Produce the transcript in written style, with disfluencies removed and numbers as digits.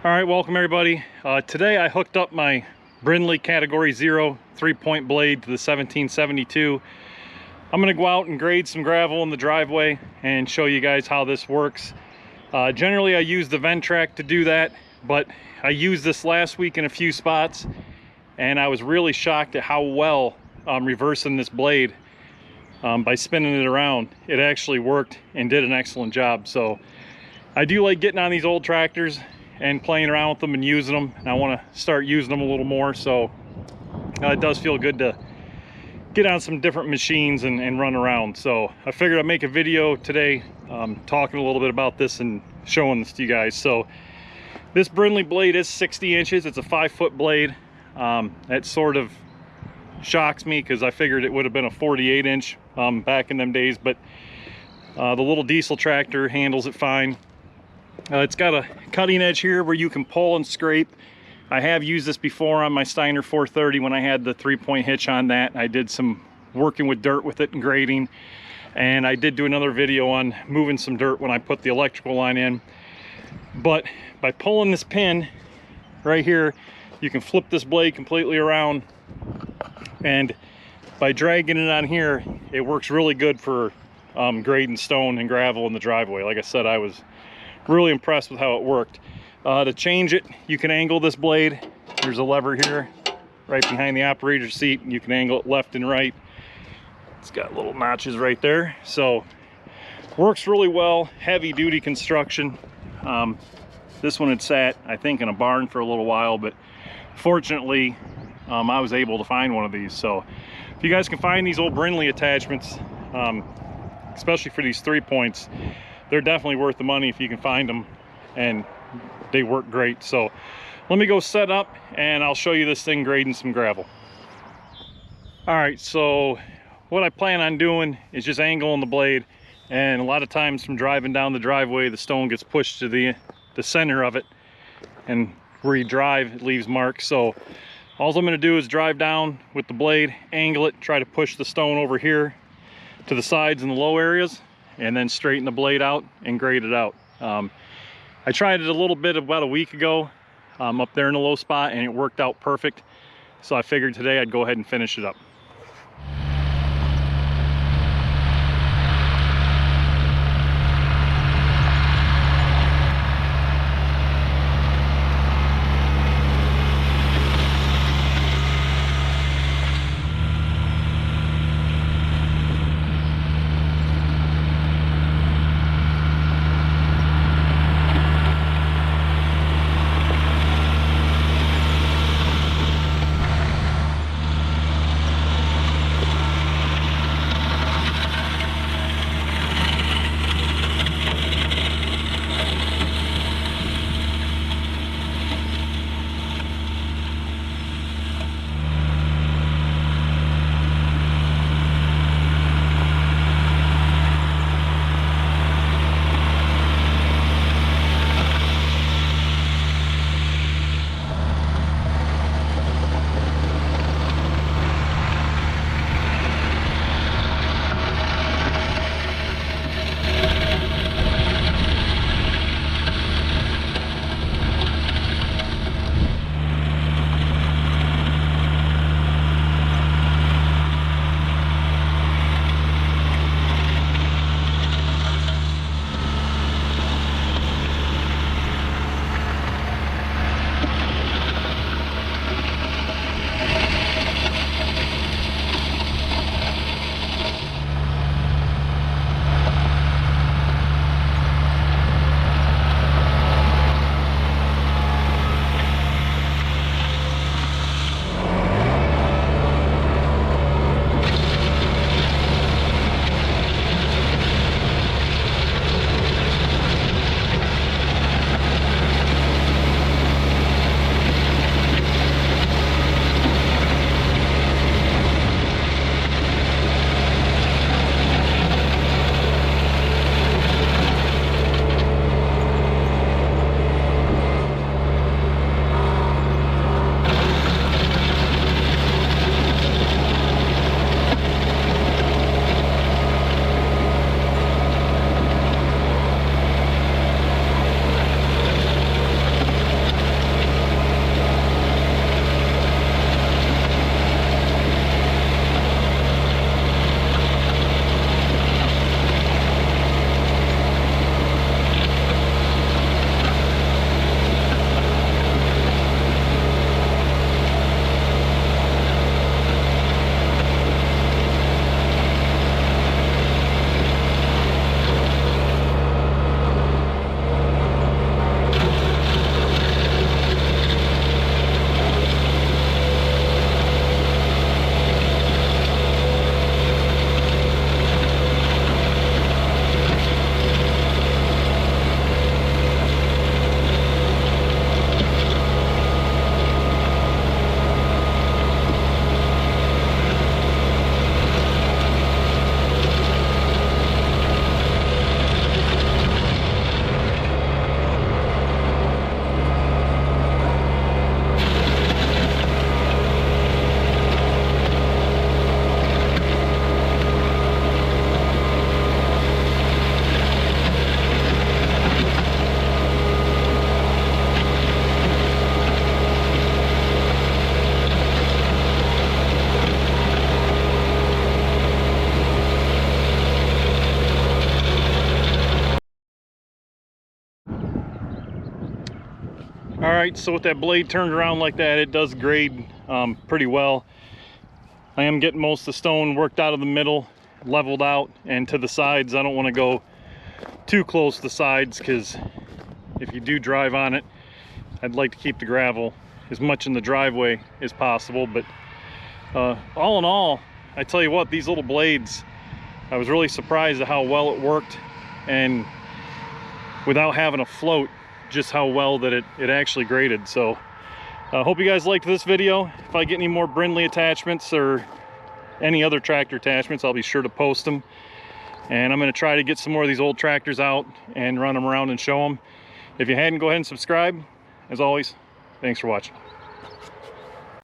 All right, welcome everybody. Today I hooked up my Brinly Category 0 3-point blade to the 1772. I'm gonna go out and grade some gravel in the driveway and show you guys how this works. Generally I use the Ventrac to do that, but I used this last week in a few spots and I was really shocked at how well reversing this blade by spinning it around. It actually worked and did an excellent job. So I do like getting on these old tractors and playing around with them and using them, and I want to start using them a little more. So it does feel good to get on some different machines and run around. So I figured I'd make a video today talking a little bit about this and showing this to you guys. So this Brinly blade is 60 inches. It's a 5-foot blade. That sort of shocks me because I figured it would have been a 48-inch back in them days, but the little diesel tractor handles it fine. It's got a cutting edge here where you can pull and scrape. I have used this before on my Steiner 430 when I had the 3-point hitch on that. I did some working with dirt with it and grading, and I did do another video on moving some dirt when I put the electrical line in. But by pulling this pin right here, you can flip this blade completely around, and by dragging it on here, it works really good for grading stone and gravel in the driveway. Like I said, I was really impressed with how it worked. To change it, you can angle this blade. There's a lever here right behind the operator's seat, and you can angle it left and right. It's got little notches right there, so works really well. Heavy duty construction. This one had sat, I think, in a barn for a little while, but fortunately I was able to find one of these. So if you guys can find these old Brinly attachments, especially for these 3-points, they're definitely worth the money if you can find them, and they work great. So let me go set up and I'll show you this thing grading some gravel. All right, so what I plan on doing is just angling the blade, and a lot of times from driving down the driveway, the stone gets pushed to the center of it, and where you drive, it leaves marks. So all I'm going to do is drive down with the blade, angle it, try to push the stone over here to the sides and the low areas, and then straighten the blade out and grade it out. I tried it a little bit about a week ago up there in the low spot, and it worked out perfect. So I figured today I'd go ahead and finish it up. All right, so with that blade turned around like that, it does grade pretty well. I am getting most of the stone worked out of the middle, leveled out, and to the sides. I don't want to go too close to the sides because if you do drive on it, I'd like to keep the gravel as much in the driveway as possible. But all in all, I tell you what, these little blades, I was really surprised at how well it worked, and without having a float, just how well that it actually graded. So I hope you guys liked this video. If I get any more Brinly attachments or any other tractor attachments, I'll be sure to post them. And I'm going to try to get some more of these old tractors out and run them around and show them. If you hadn't, go ahead and subscribe. As always, thanks for watching.